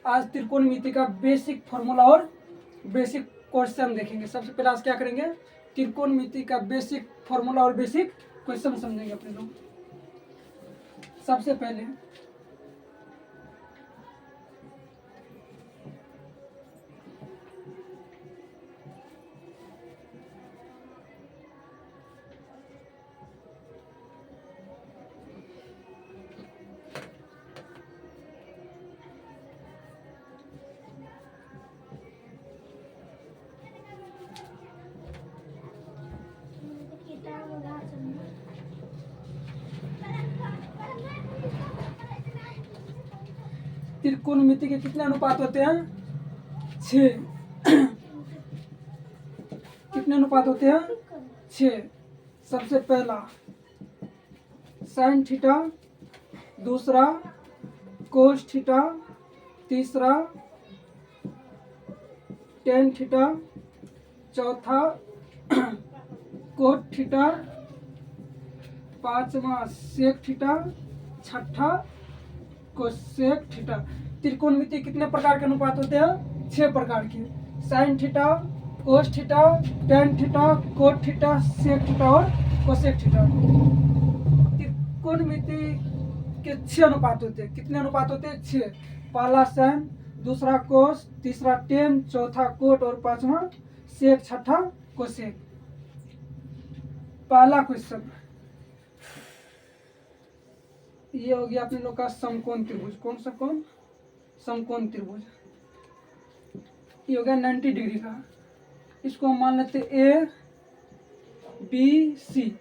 आज त्रिकोणमिति का basic formula और बेसिक क्वेश्चन देखेंगे। सबसे पहले आज क्या करेंगे, त्रिकोणमिति का बेसिक फॉर्मूला और बेसिक क्वेश्चन समझेंगे अपने लोग। सबसे पहले त्रिकोणमिति के कितने अनुपात होते हैं, 6। कितने अनुपात होते हैं, 6। सबसे पहला साइन थीटा, दूसरा कोस थीटा, तीसरा टेन थीटा, चौथा कोट थीटा, पांचवा सेक थीटा, छठा कोसेक थीटा। त्रिकोणमिति कितने प्रकार के अनुपात होते हैं, 6 प्रकार के। Sine theta, cos theta, tan theta, cot theta, sec theta और कोसेक थीटा। त्रिकोणमिति के 6 अनुपात होते हैं। कितने अनुपात होते हैं, 6। पहला साइन, दूसरा कोस, तीसरा टेन, चौथा कोट और पांचवा सेक, छठा कोसेक। पहला क्वेश्चन ये हो गया अपने लोग का समकोण त्रिभुज। कौन सा कोण, समकोण त्रिभुज। ये हो गया 90 डिग्री का। इसको हम मान लेते ए बी सी।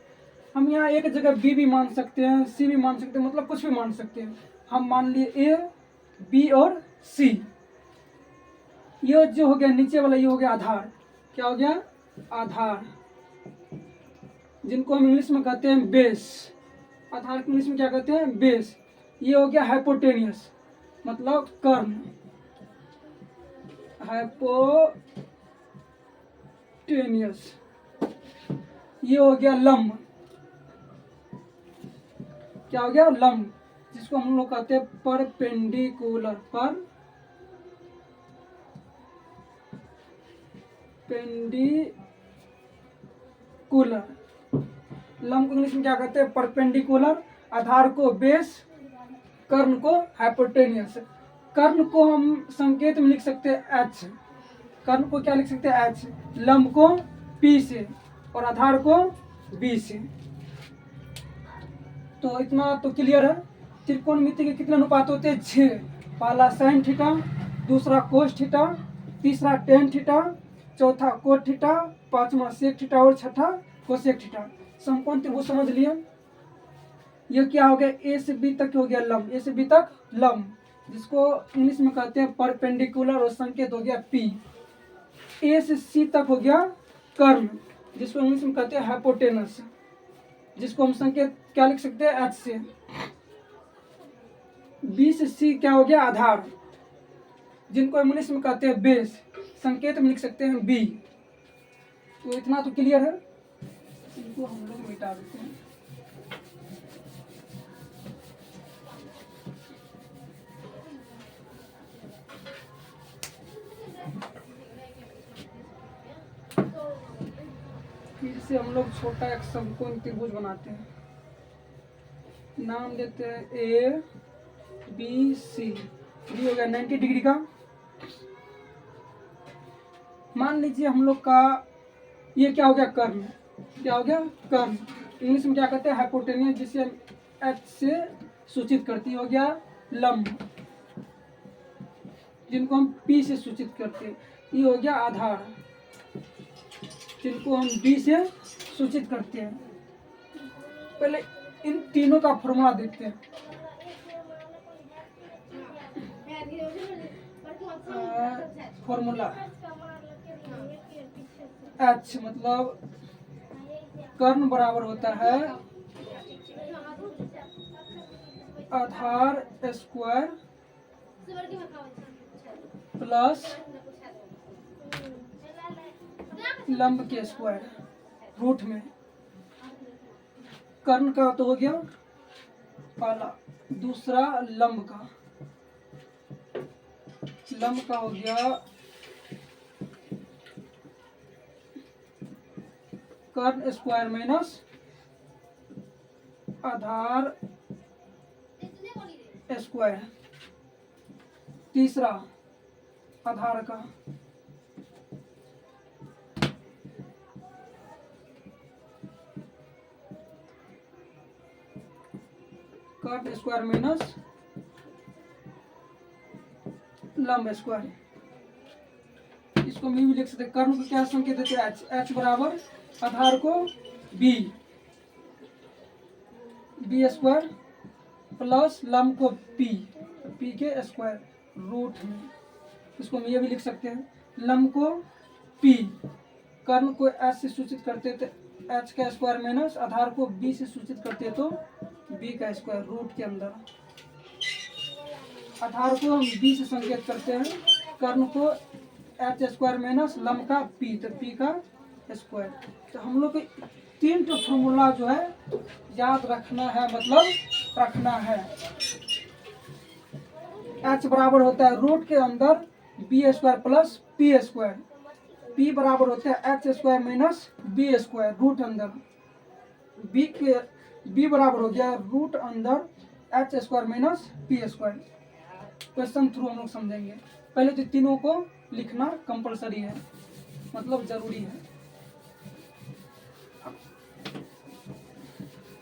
हम यहाँ एक जगह बी भी मान सकते हैं, सी भी मान सकते हैं, मतलब कुछ भी मान सकते हैं। हम मान लिए ए बी और सी। ये जो हो गया नीचे वाला, ये हो गया आधार। क्या हो गया, आधार, जिनको हम इंग्लिश में कहते हैं बेस। आधार को इंग्लिश में क्या कहते हैं, बेस। ये हो गया हाइपोटेनियस, मतलब कर्ण। हाइपोटेनियस। ये हो गया लंब। क्या हो गया, लंब, जिसको हम लोग कहते हैं परपेंडिकुलर। परपेंडिकुलर। लंब को इंग्लिश में क्या कहते हैं, परपेंडिकुलर। आधार को बेस, कर्ण को हाइपोटेनियस। कर्ण को हम संकेत में लिख सकते हैं एच। कर्ण को क्या लिख सकते हैं, एच। लंब को पी से और आधार को बी से। तो इतना तो क्लियर है। त्रिकोणमिति के कितने अनुपात होते हैं, 6। पहला साइन थीटा, दूसरा कोस थीटा, तीसरा टेन थीटा, चौथा कोट थीटा, पांचवा सेक थीटा और छठा कोसेक थीटा। समकोण त्रिभुज समझ लिए। ये क्या हो गया, ए से बी तक हो गया लंब। ए से बी तक लंब, जिसको इंग्लिश में कहते हैं परपेंडिकुलर और संकेत हो गया पी। ए से सी तक हो गया कर्ण, जिसको इंग्लिश में कहते हैं हाइपोटेनस, जिसको हम संकेत क्या लिख सकते हैं, एच से। बी से सी क्या हो गया, आधार, जिनको इंग्लिश में कहते हैं बेस, संकेत में लिख सकते हैं बी। तो इतना तो क्लियर है। इनको हम लोग मिटा देते हैं। फिर से हम लोग छोटा एक समकोण त्रिभुज बनाते हैं। नाम देते हैं ए बी सी। ये हो गया 90 डिग्री का। मान लीजिए हम लोग का ये क्या हो गया, कर्ण। क्या हो गया, कर्ण। इंग्लिश में क्या कहते हैं, हाइपोटेनियस, जिसे हम एच से सूचित करती हो गया लंब, जिनको हम पी से सूचित करते हैं। ये हो गया आधार, जिनको हम बी से सूचित करते हैं। पहले इन तीनों का फॉर्मूला देखते हैं। फॉर्मूला एच मतलब कर्ण बराबर होता है आधार स्क्वायर प्लस लंब के स्क्वायर रूट में। कर्ण का तो हो गया पहला, दूसरा लंब का, लंब का हो गया कर्ण स्क्वायर माइनस आधार स्क्वायर। तीसरा आधार का कर्ण स्क्वायर माइनस लंब स्क्वायर। इसको भी लिख सकते, कर्ण को क्या संकेत देते हैं, एच बराबर आधार को बी स्क्वायर प्लस लंब को पी के स्क्वायर रूट में। इसको हम ये भी लिख सकते हैं, लंब को पी, कर्ण को एच से सूचित करते थे एच का स्क्वायर माइनस आधार को बी से सूचित करते तो बी का स्क्वायर रूट के अंदर। आधार को हम बी से संकेत करते हैं, कर्ण को एच स्क्वायर माइनस लंब का पी, तो पी का स्क्वायर। तो हम लोग को 3 फॉर्मूला जो है याद रखना है, मतलब रखना है। एच बराबर होता है रूट के अंदर B square plus P square, P बराबर होता है H square minus B square root अंदर, बी बराबर हो गया रूट अंदर H square minus P square. Question through हम लोग समझेंगे। पहले तो तीनों को लिखना कंपलसरी है, मतलब जरूरी है।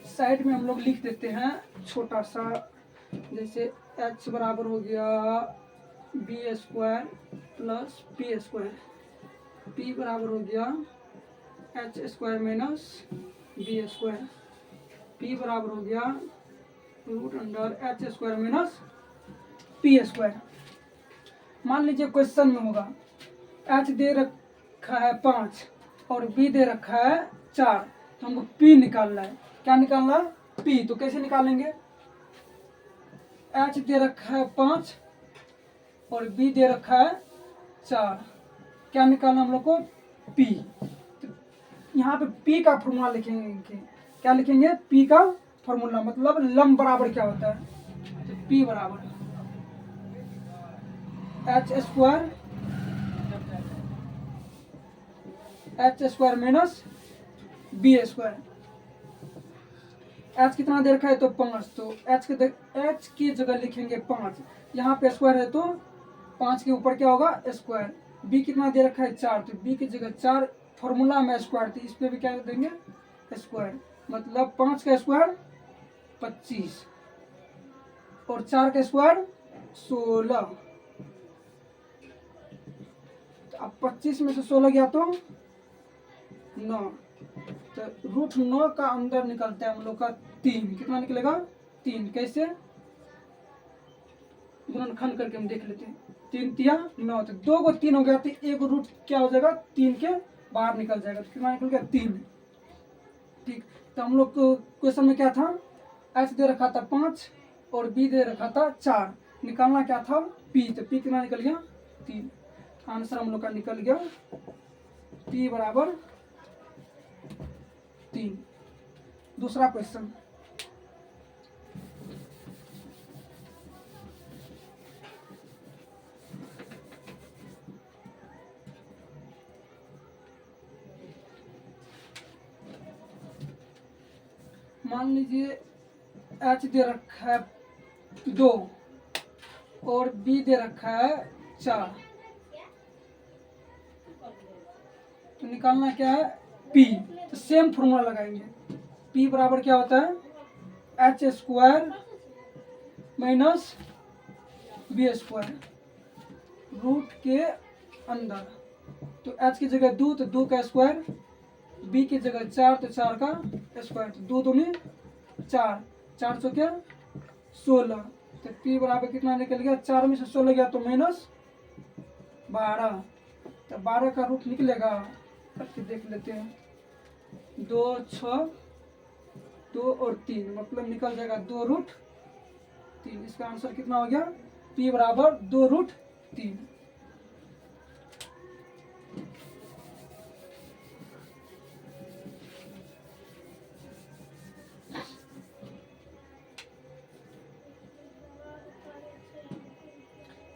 साइड में हम लोग लिख देते हैं छोटा सा, जैसे एच बराबर हो गया B square plus P square, P बराबर हो गया H square minus B square, P बराबर हो गया root under H square minus P square. मान लीजिए क्वेश्चन में होगा एच दे रखा है 5 और बी दे रखा है 4, तो हमको पी निकालना है। क्या निकालना है, पी। तो कैसे निकालेंगे, एच दे रखा है 5 और बी दे रखा है 4, क्या निकालना हम लोग को, पी। तो यहाँ पे पी का फॉर्मूला लिखेंगे, क्या लिखेंगे, पी का फॉर्मूला, मतलब लंब बराबर क्या होता है, तो पी बराबर H square minus B square. H कितना दे रखा है, तो 5, तो एच की जगह लिखेंगे 5, यहाँ पे स्क्वायर है तो 5 के ऊपर क्या होगा स्क्वायर। बी कितना दे रखा है 4, तो बी की जगह 4 फॉर्मूला में स्क्वायर, तो इस पे भी क्या देंगे स्क्वायर, मतलब 5 का स्क्वायर 25 और 4 का स्क्वायर 16। अब 25 में से 16 गया तो 9, तो रूट 9 का अंदर निकलता है हम लोग का 3, कितना निकलेगा 3। कैसे, गुणनखंड करके हम देख लेते हैं, 3 तिया 9, तो 2 को 3 हो गया, तो एक रूट क्या हो जाएगा 3 के बाहर निकल जाएगा, तो कितना निकल गया 3। ठीक, तो हम लोग को क्वेश्चन में क्या था, एच दे रखा था 5 और बी दे रखा था 4, निकालना क्या था पी, तो पी कितना निकल गया 3। आंसर हम लोग का निकल गया पी बराबर 3। दूसरा क्वेश्चन, मान लीजिए एच दे रखा है 2 और बी दे रखा है 4, तो निकालना क्या है पी। तो सेम फॉर्मूला लगाएंगे, पी बराबर क्या होता है H square minus B square root के अंदर, तो एच की जगह 2, तो 2 का स्क्वायर, बी की जगह 4, तो 4 का स्क्वायर, तो 2 दूनी 4, 4 सौ क्या 16, तो पी बराबर कितना निकल गया, 4 में से 16 गया तो माइनस 12, तो 12 का रूट निकलेगा, करके देख लेते हैं, 2 6 2 और 3, मतलब निकल जाएगा 2 रूट 3। इसका आंसर कितना हो गया, पी बराबर 2 रूट 3।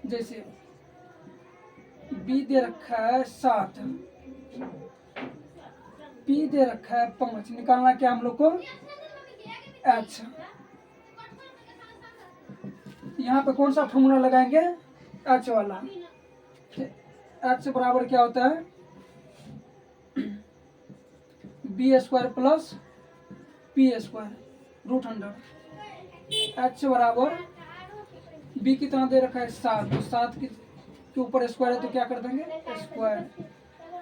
जैसे बी दे रखा है 7, पी दे रखा है 5। निकालना क्या हम लोग को एच। यहाँ पे कौन सा फॉर्मूला लगाएंगे एच वाला। एच बराबर क्या होता है B square plus P square root under. H बराबर बी कितना दे रखा है 7, तो 7 के ऊपर स्क्वायर है तो क्या कर देंगे स्क्वायर,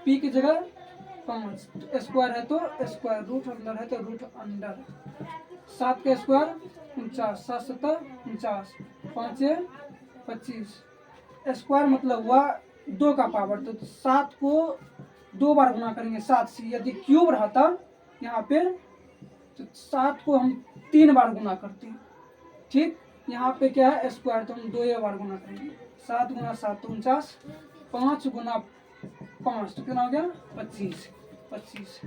पी की जगह 5, स्क्वायर है तो स्क्वायर, रूट अंडर है तो रूट अंडर। 7 का स्क्वायर 49, 7 7 49, 5 25। स्क्वायर मतलब हुआ 2 का पावर, तो 7 को 2 बार गुना करेंगे 7 से। यदि क्यूब रहता यहाँ पे तो 7 को हम 3 बार गुना करते हैं। ठीक, यहाँ पे क्या है स्क्वायर, तो हम 2 बार गुना करेंगे। 7 गुना 7 तो 49, 5 गुना 5 तो कितना हो गया 25। 25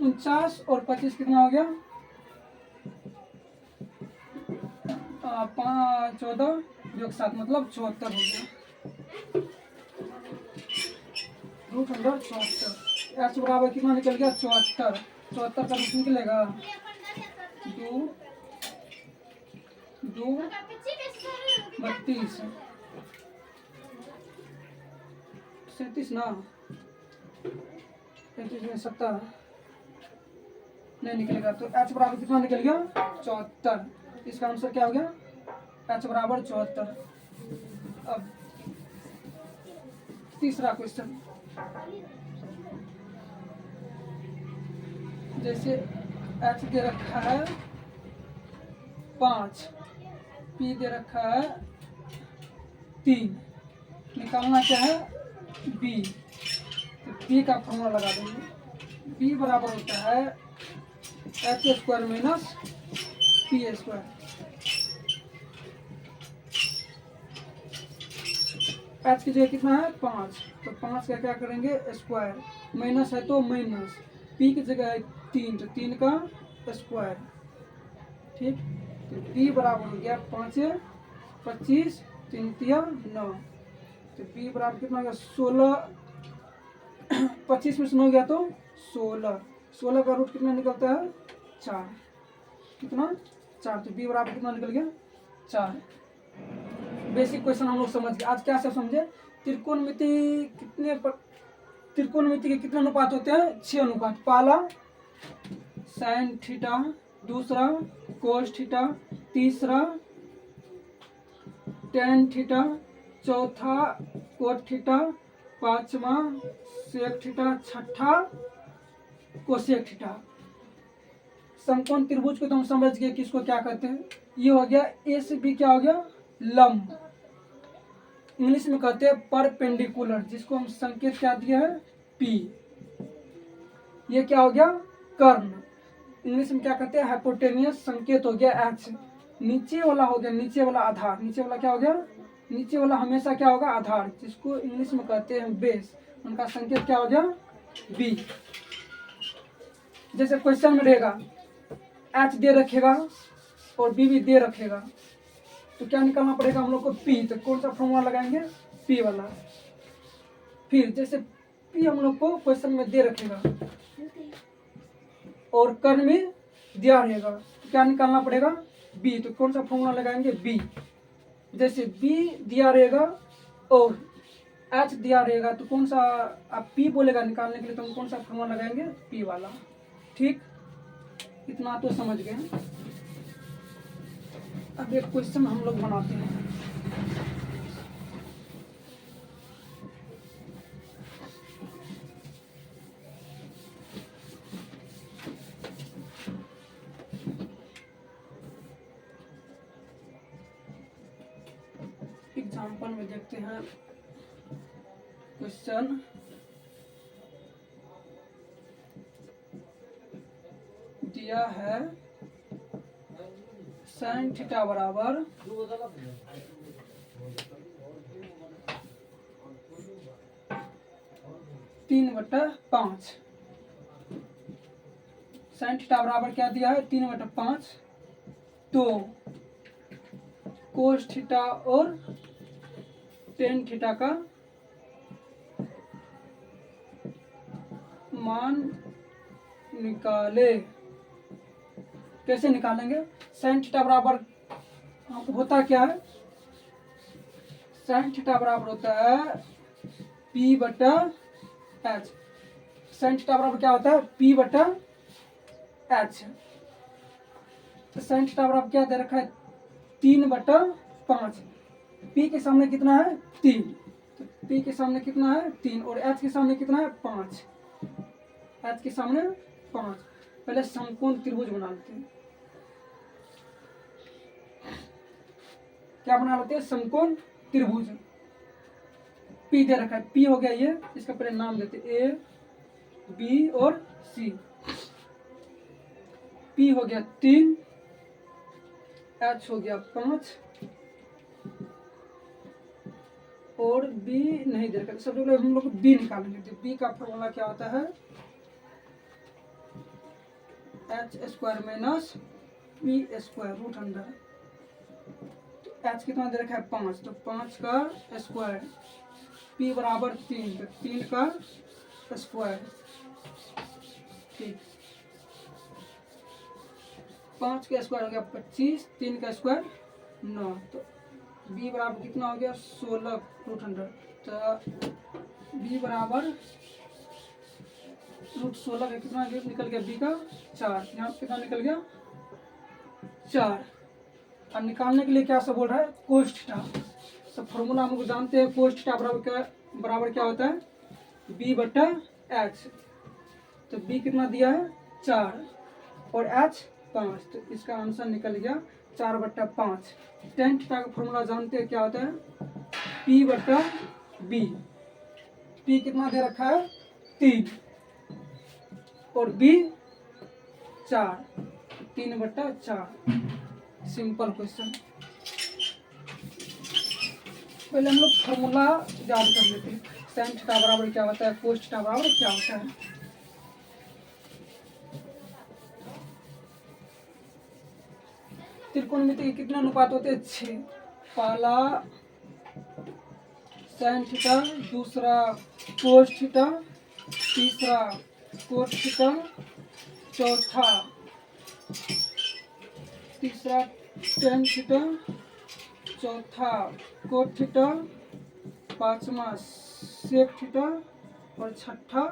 49 और 25 कितना हो गया 14 योग 7 मतलब 74 हो गया रूट अंडर 74। एच बराबर कितना निकल गया 74। 74 का रूट निकलेगा 2 2 32 37 ना 37 में 70 नहीं निकलेगा, तो एच बराबर कितना निकल गया 74। इसका आंसर क्या हो गया एच बराबर 74। अब तीसरा क्वेश्चन, जैसे एच दे रखा है 5, पी दे रखा है 3, निकालना क्या है बी, तो बी का फॉर्मूला लगा देंगे। बी बराबर होता है H square minus P square. H की जगह कितना है 5, तो 5 का क्या करेंगे स्क्वायर, माइनस है तो माइनस, पी की जगह है 3 तो 3 का स्क्वायर। ठीक, तो बी बराबर हो गया 5 25 3 9, तो बी बराबर कितना हो गया 16। 25 में से 9 गया तो 16, 16 का रूट कितना निकलता है 4, कितना 4, तो बी बराबर कितना निकल गया 4। बेसिक क्वेश्चन हम लोग समझ गए। आज क्या सब समझे, त्रिकोणमिति के कितने अनुपात होते हैं 6 अनुपात। पहला साइन थीटा, दूसरा कोस थीटा, तीसरा टेन थीटा, चौथा कोट थीटा, पांचवा सेक थीटा, छठा कोसेक थीटा। समकोण त्रिभुज को तो हम समझ गए कि इसको क्या कहते हैं। ये हो गया ए से बी, क्या हो गया लंब, इंग्लिश में कहते हैं परपेंडिकुलर, जिसको हम संकेत क्या दिया है पी। ये क्या हो गया कर्ण, इंग्लिश में क्या कहते हैं हाइपोटेनियस, संकेत हो गया एच। नीचे वाला हो गया नीचे वाला आधार, नीचे वाला क्या हो गया नीचे वाला हमेशा क्या होगा आधार, जिसको इंग्लिश में कहते हैं बेस, उनका संकेत क्या हो गया बी। जैसे क्वेश्चन में रहेगा एच दे रखेगा और बी भी दे रखेगा, तो क्या निकालना पड़ेगा हम लोग को पी, तो कौन सा फॉर्मूला लगाएंगे पी वाला। फिर जैसे पी हम लोग को क्वेश्चन में दे रखेगा और कर्ण में दिया रहेगा, तो क्या निकालना पड़ेगा बी, तो कौन सा फॉर्मूला लगाएंगे बी। जैसे बी दिया रहेगा और एच दिया रहेगा, तो कौन सा आप पी बोलेगा निकालने के लिए, तो हम कौन सा फॉर्मूला लगाएंगे पी वाला। ठीक, इतना तो समझ गए। अब एक क्वेश्चन हम लोग बनाते हैं। एग्जाम्पल में देखते हैं क्वेश्चन, दिया है साइन थीटा बराबर 3/5। साइन थीटा बराबर क्या दिया है 3/5, तो कोस थीटा और टेन थीटा का मान निकाले। कैसे निकालेंगे? साइन थीटा बराबर होता क्या है? साइन थीटा बराबर होता है P बटा एच। साइन थीटा बराबर क्या होता है? P बटा एच। तो साइन थीटा बराबर क्या दे रखा है? 3/5। P के सामने कितना है? 3। तो P के सामने कितना है? 3। और H के सामने कितना है? 5। H के सामने 5। पहले समकोण त्रिभुज बना लेते हैं। क्या बना लेते हैं? समकोण त्रिभुज। P दे रखा है, P हो गया ये, इसका पहले नाम देते हैं A, B और C। P हो गया 3, H हो गया 5 और B नहीं दे रखा। सबसे पहले हम लोग B निकालेंगे। तो B का फॉर्मूला क्या होता है? h² minus p² root under. H कितना दे रखा है? 5। तो 5 का स्क्वायर। P बराबर 3, तो 3 का स्क्वायर। ठीक, 5 का स्क्वायर हो गया 25, 3 का स्क्वायर 9। तो B बराबर कितना हो गया? 16 रूट अंडर। तो B बराबर रूट 16 का कितना निकल गया? B का 4। यहाँ कितना निकल गया? 4। अब निकालने के लिए क्या सब बोल रहा है? Cos theta. तो फॉर्मूला हम लोग जानते हैं, कोस थीटा बराबर क्या होता है? B बटा एच। तो B कितना दिया है? 4 और H 5। तो इसका आंसर निकल गया 4/5। टेन थीटा का फॉर्मूला जानते हैं, क्या होता है? P बटा B। P कितना दे रखा है? 3 और B 4। 3/4। Simple question. पहले हम लोग फॉर्मूला याद कर लेते हैं। साइन थीटा बराबर क्या होता है? कोस थीटा बराबर क्या होता है? त्रिकोणमिति के कितने अनुपात होते हैं? 6। पहला साइन थीटा, दूसरा कोस थीटा, तीसरा कोस थीटा, चौथा तीसरा टेन थीटा, चौथा कोट थीटा, पांचवा सेक थीटा और छठा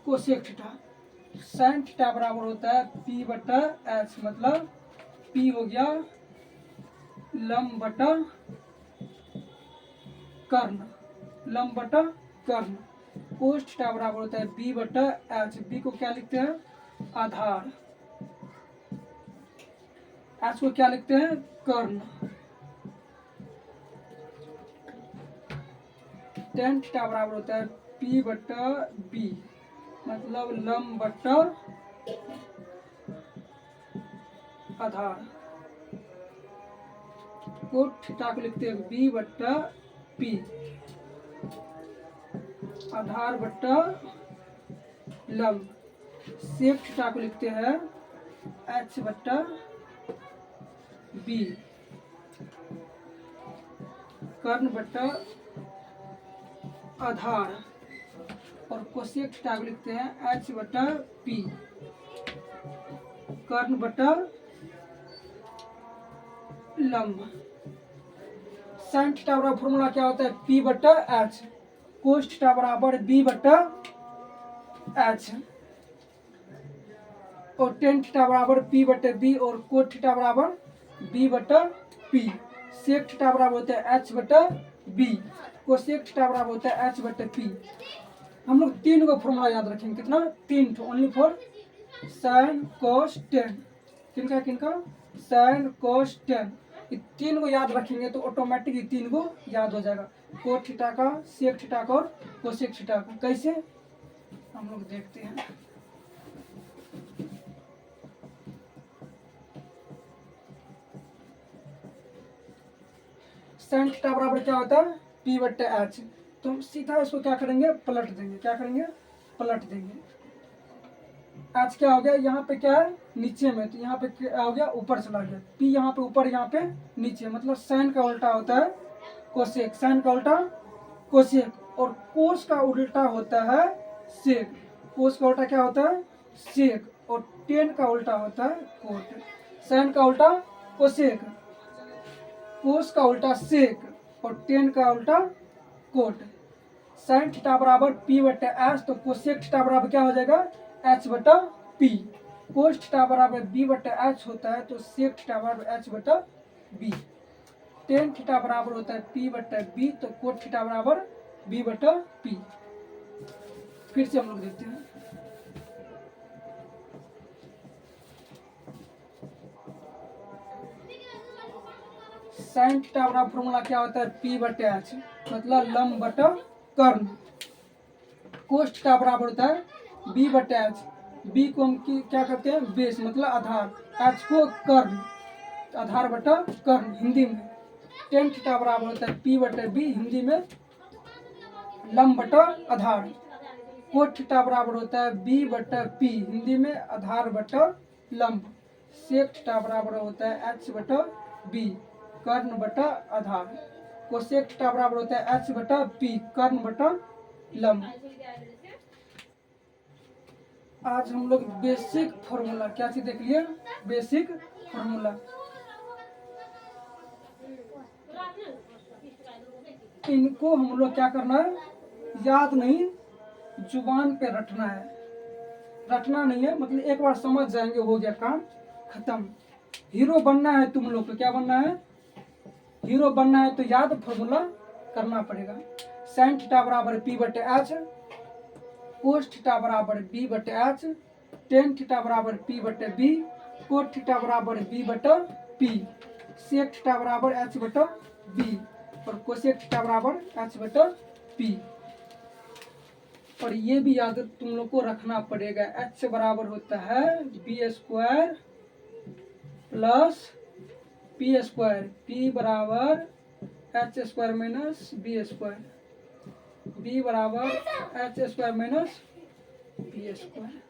कोसेक थीटा। साइन थीटा बराबर होता है P बटा एच। मतलब P हो गया लंब बटा कर्ण, लंब बटा कर्ण। कोस थीटा बराबर होता है B बटा एच। B को क्या लिखते हैं? आधार। एच को क्या लिखते हैं? कर्ण। टेन थीटा बराबर होता है P बटा B। मतलब लंब बटा आधार। कोट थीटा को लिखते हैं B बटा P। आधार बटा लंब। सेक थीटा को लिखते हैं H बटा B। कर्ण बटा आधार। और कोसेक थीटा को लिखते हैं H बटा P। कर्ण बटा लंब। साइन थीटा बराबर फॉर्मूला क्या होता है? P बटा एच। कोस थीटा बराबर B बटा एच। और टेन थीटा बराबर P बटे B और कोट थीटा बराबर B बटा P। सेक थीटा बराबर होता है H बटा B। कोसेक थीटा बराबर होता है H बटे P। हम लोग 3 को फॉर्मूला याद रखेंगे। कितना? 3 only for sine cos tan. किनका? Sine cos tan. ये 3 को याद रखेंगे तो ऑटोमेटिक ये 3 को याद हो जाएगा। कोट थीटा का, सेक थीटा का और कोसेक थीटा का। कैसे? हम लोग देखते हैं। साइन थीटा बराबर क्या होता है? P बटे एच। तो हम सीधा इसको क्या करेंगे? पलट देंगे। क्या करेंगे? पलट देंगे। एच क्या हो गया? यहाँ पे क्या है? नीचे में। तो यहाँ पे क्या हो गया? ऊपर चला गया। P यहाँ पे ऊपर, यहाँ पे नीचे। मतलब साइन का उल्टा होता है कोसेक। साइन का उल्टा कोसेक। और कोस का उल्टा होता है सेक। कोस का उल्टा क्या होता है? सेक। और टेन का उल्टा होता है कोट। साइन का उल्टा कोसेक, कोस का उल्टा सेक और टेन का उल्टा कोट। साइन थीटा बराबर पी बटे एच, तो कोसेक थीटा बराबर क्या हो जाएगा? एच बटा पी। कोस थीटा बराबर बी बटे एच होता है, तो सेक थीटा बराबर एच बटा बी। टेन थीटा बराबर होता है पी बटा बी, तो कोट थीटा बराबर बी बटा पी। फिर से हम लोग देखते हैं। साइन थीटा बराबर फॉर्मूला क्या होता है? पी बटे एच, मतलब लंब बटा कर्ण। कोस थीटा बराबर होता है बी बटे एच। बी को हम क्या करते हैं? बेस, मतलब आधार। एच को कर्ण, आधार बटा कर्ण हिंदी में। टेन थीटा बराबर होता है पी बटे बी, हिंदी में लंब बटा आधार। कोट थीटा बराबर होता है बी बटा पी, हिंदी में आधार बटा लंब। सेक थीटा बराबर होता है एच बटा बी, कर्ण बटा आधार। कोसेक थीटा बराबर होता है एच बटा पी, कर्ण बटा लंब। आज हम लोग बेसिक फॉर्मूला क्या चीज देख लिए? Basic formula. इनको हम लोग क्या करना है? याद नहीं, जुबान पे रटना है। रटना नहीं है, मतलब एक बार समझ जाएंगे, हो गया काम खत्म। हीरो बनना है तुम लोग को, क्या बनना है? हीरो बनना है, तो याद फॉर्मूला करना पड़ेगा। साइन थीटा बराबर पी बटे एच, कोस थीटा बराबर बी बटे एच, टेन थीटा बराबर पी बटे बी, कोट थीटा बराबर बी बटा पी, सेक थीटा बराबर एच बटा बी और कोसेक थीटा बराबर एच बटा पी। और ये भी याद तुम लोग को रखना पड़ेगा, एच बराबर होता है B square plus P square. P बराबर H square minus B square, B बराबर H square minus B square.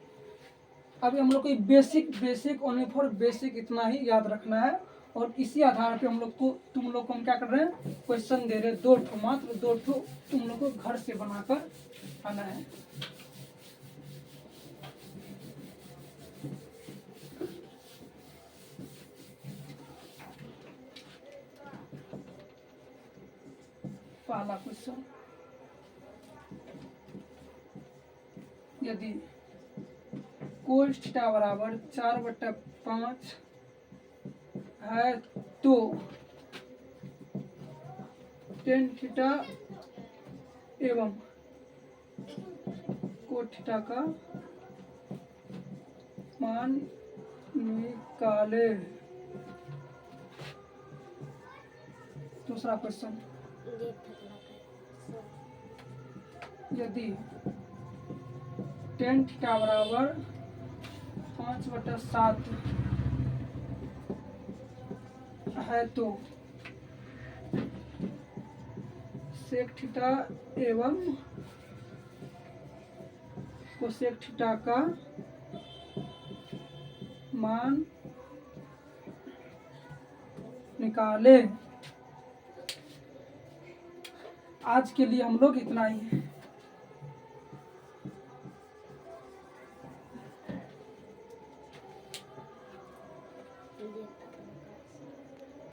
अभी हम लोग को बेसिक ओनली फॉर बेसिक इतना ही याद रखना है। और इसी आधार पे हम लोग को तुम लोग को हम क्या कर रहे हैं? क्वेश्चन दे रहे हैं, दो ठो, मात्र दो ठो तुम लोग को घर से बनाकर आना है। पहला क्वेश्चन, यदि कोस थीटा बराबर 4/5 है, तो टेन थीटा एवं कोट थीटा का मान निकाले। दूसरा क्वेश्चन, यदि टेन थीटा बराबर 5/7 है, तो सेक थीटा एवं कोसेक थीटा का मान निकाले। आज के लिए हम लोग इतना ही।